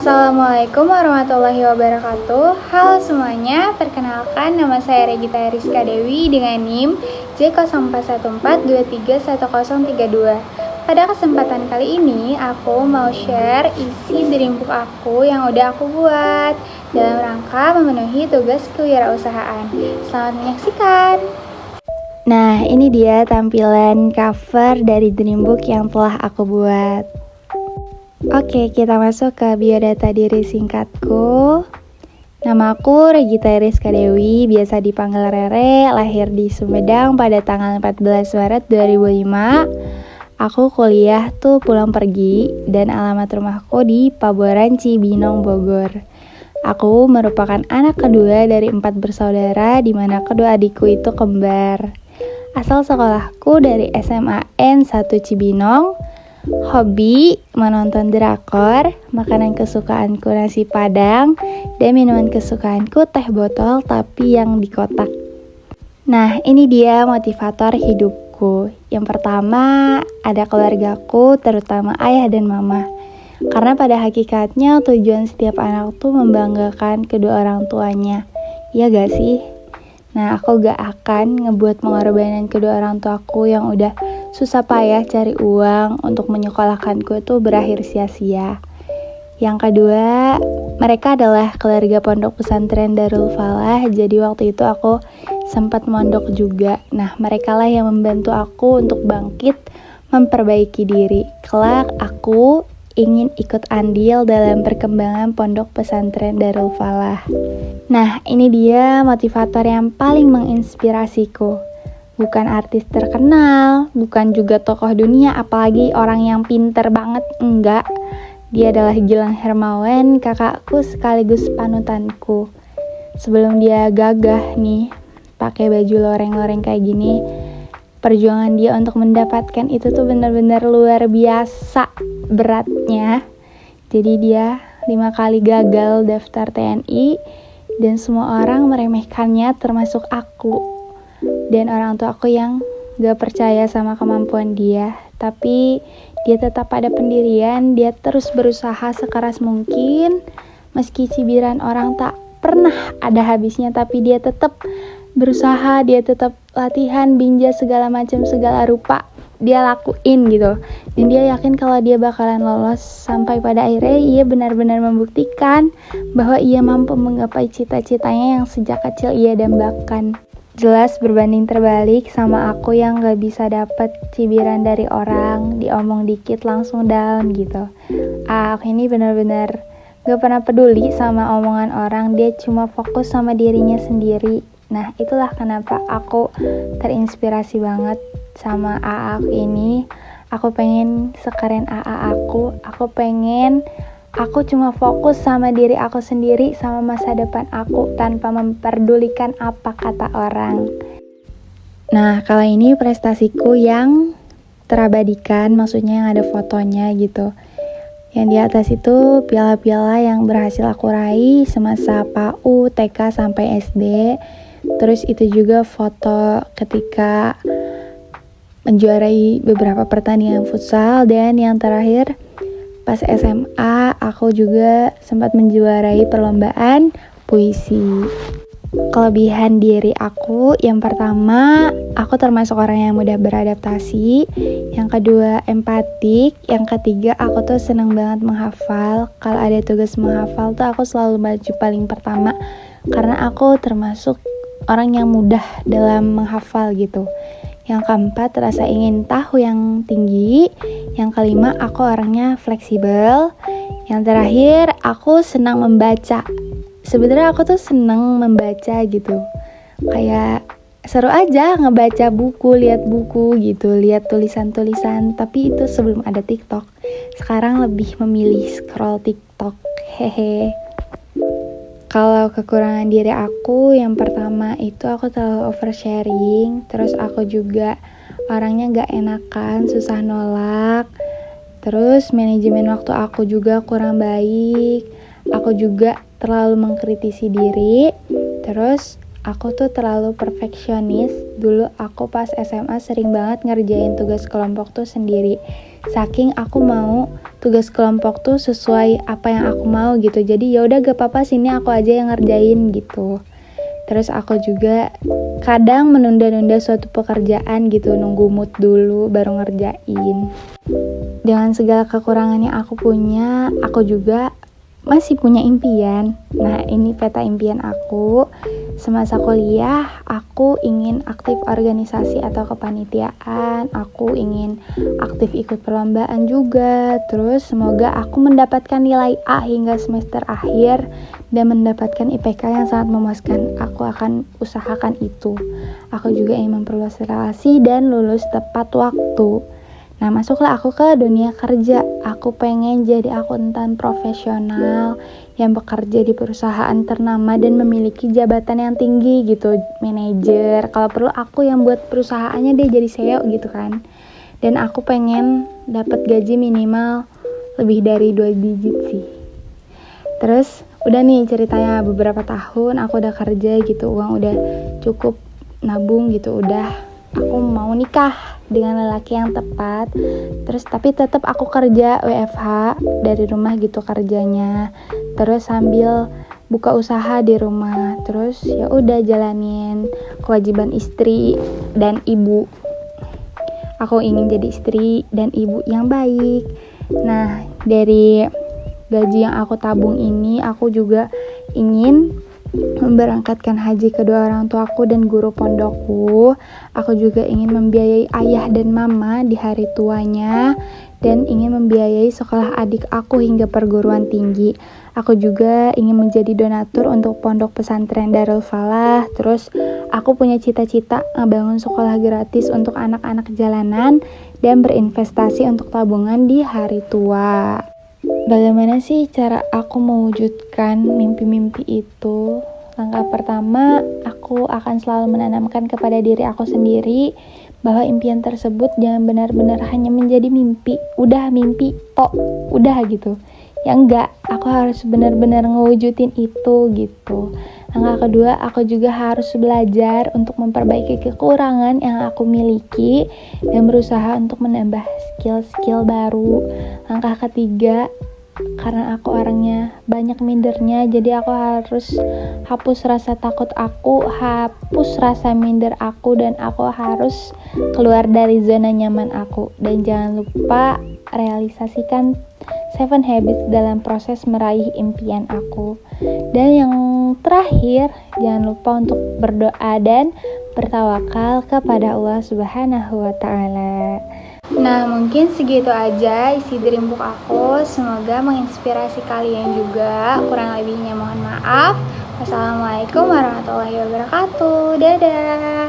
Assalamualaikum warahmatullahi wabarakatuh. Halo semuanya, perkenalkan nama saya Regita Rizka Dewi dengan NIM J0414231032. Pada kesempatan kali ini, aku mau share isi dream book aku yang udah aku buat dalam rangka memenuhi tugas kewirausahaan. Selamat menyaksikan. Nah, ini dia tampilan cover dari dream book yang telah aku buat. Oke, kita masuk ke biodata diri singkatku. Namaku Regita Rizka Dewi, biasa dipanggil Rere, lahir di Sumedang pada tanggal 14 Maret 2005. Aku kuliah tuh pulang pergi dan alamat rumahku di Pabuaran Cibinong, Bogor. Aku merupakan anak kedua dari 4 bersaudara, di mana kedua adikku itu kembar. Asal sekolahku dari SMA N1 Cibinong. Hobi menonton drakor, makanan kesukaanku nasi padang, dan minuman kesukaanku teh botol tapi yang di kotak. Nah, ini dia motivator hidupku. Yang pertama, ada keluargaku, terutama ayah dan mama. Karena pada hakikatnya tujuan setiap anak tuh membanggakan kedua orang tuanya. Iya gak sih? Nah, aku gak akan ngebuat pengorbanan kedua orang tuaku yang udah susah payah cari uang untuk menyekolahkanku itu berakhir sia-sia. Yang kedua, mereka adalah keluarga pondok pesantren Darul Falah. Jadi waktu itu aku sempat mondok juga. Nah, mereka lah yang membantu aku untuk bangkit memperbaiki diri. Kelak aku ingin ikut andil dalam perkembangan pondok pesantren Darul Falah. Nah, ini dia motivator yang paling menginspirasiku. Bukan artis terkenal, bukan juga tokoh dunia, apalagi orang yang pinter banget, enggak. Dia adalah Gilang Hermawan, kakakku sekaligus panutanku. Sebelum dia gagah nih, pakai baju loreng-loreng kayak gini, perjuangan dia untuk mendapatkan itu tuh benar-benar luar biasa beratnya. Jadi dia 5 kali gagal daftar TNI dan semua orang meremehkannya termasuk aku. Dan orang tua aku yang gak percaya sama kemampuan dia. Tapi dia tetap pada pendirian, dia terus berusaha sekeras mungkin. Meski cibiran orang tak pernah ada habisnya, tapi dia tetap berusaha, dia tetap latihan, binja segala macam, segala rupa dia lakuin gitu. Dan dia yakin kalau dia bakalan lolos. Sampai pada akhirnya ia benar-benar membuktikan bahwa ia mampu menggapai cita-citanya yang sejak kecil ia dambakan. Jelas berbanding terbalik sama aku yang gak bisa dapet cibiran dari orang, diomong dikit langsung down gitu. Aku ini benar-benar gak pernah peduli sama omongan orang, dia cuma fokus sama dirinya sendiri. Nah, itulah kenapa aku terinspirasi banget sama AA aku ini. Aku pengen sekeren AA aku pengen aku cuma fokus sama diri aku sendiri, sama masa depan aku tanpa memperdulikan apa kata orang. Nah, kali ini prestasiku yang terabadikan, maksudnya yang ada fotonya gitu. Yang di atas itu piala-piala yang berhasil aku raih semasa PAU, TK sampai SD. Terus itu juga foto ketika menjuarai beberapa pertandingan futsal. Dan yang terakhir pas SMA aku juga sempat menjuarai perlombaan puisi. Kelebihan diri aku, yang pertama, aku termasuk orang yang mudah beradaptasi. Yang kedua, empatik. Yang ketiga, aku tuh senang banget menghafal. Kalau ada tugas menghafal tuh aku selalu maju paling pertama, karena aku termasuk orang yang mudah dalam menghafal gitu. Yang keempat, rasa ingin tahu yang tinggi. Yang kelima, aku orangnya fleksibel. Yang terakhir, aku senang membaca. Sebenarnya aku tuh senang membaca gitu. Kayak seru aja ngebaca buku, lihat buku gitu, lihat tulisan-tulisan. Tapi itu sebelum ada TikTok. Sekarang lebih memilih scroll TikTok. Hehe. Kalau kekurangan diri aku, yang pertama itu aku terlalu oversharing. Terus aku juga orangnya gak enakan, susah nolak. Terus manajemen waktu aku juga kurang baik. Aku juga terlalu mengkritisi diri. Terus aku tuh terlalu perfeksionis. Dulu aku pas SMA sering banget ngerjain tugas kelompok tuh sendiri. saking aku mau tugas kelompok tuh sesuai apa yang aku mau gitu. Jadi ya udah gak apa-apa, sini aku aja yang ngerjain gitu. Terus aku juga kadang menunda-nunda suatu pekerjaan gitu, nunggu mood dulu baru ngerjain. Dengan segala kekurangan yang aku punya, aku juga masih punya impian. Nah, ini peta impian aku. Semasa kuliah, aku ingin aktif organisasi atau kepanitiaan. Aku ingin aktif ikut perlombaan juga. Terus semoga aku mendapatkan nilai A hingga semester akhir dan mendapatkan IPK yang sangat memuaskan. Aku akan usahakan itu. Aku juga ingin memperluas relasi dan lulus tepat waktu. Nah, masuklah aku ke dunia kerja. Aku pengen jadi akuntan profesional yang bekerja di perusahaan ternama dan memiliki jabatan yang tinggi gitu, manajer. Kalau perlu aku yang buat perusahaannya, dia jadi CEO gitu kan. Dan aku pengen dapat gaji minimal lebih dari 2 digit sih. Terus udah nih ceritanya, beberapa tahun aku udah kerja gitu, uang udah cukup nabung gitu, udah aku mau nikah dengan lelaki yang tepat. Terus tapi tetap aku kerja WFH dari rumah gitu kerjanya. Terus sambil buka usaha di rumah. Terus ya udah jalanin kewajiban istri dan ibu. Aku ingin jadi istri dan ibu yang baik. Nah, dari gaji yang aku tabung ini, aku juga ingin memberangkatkan haji kedua orang tuaku dan guru pondokku. Aku juga ingin membiayai ayah dan mama di hari tuanya dan ingin membiayai sekolah adik aku hingga perguruan tinggi. Aku juga ingin menjadi donatur untuk pondok pesantren Darul Falah. Terus aku punya cita-cita ngebangun sekolah gratis untuk anak-anak jalanan dan berinvestasi untuk tabungan di hari tua. Bagaimana sih cara aku mewujudkan mimpi-mimpi itu? Langkah pertama, aku akan selalu menanamkan kepada diri aku sendiri bahwa impian tersebut jangan benar-benar hanya menjadi mimpi. Udah mimpi, udah gitu. Ya enggak, aku harus benar-benar ngewujudin itu gitu. Langkah kedua, aku juga harus belajar untuk memperbaiki kekurangan yang aku miliki dan berusaha untuk menambah skill-skill baru. Langkah ketiga, karena aku orangnya banyak mindernya, jadi aku harus hapus rasa takut aku, hapus rasa minder aku, dan aku harus keluar dari zona nyaman aku. Dan jangan lupa realisasikan 7 habits dalam proses meraih impian aku. Dan yang terakhir, jangan lupa untuk berdoa dan bertawakal kepada Allah Subhanahu wa Ta'ala. Nah, mungkin segitu aja isi dream book aku. Semoga menginspirasi kalian juga. Kurang lebihnya mohon maaf. Wassalamualaikum warahmatullahi wabarakatuh. Dadah.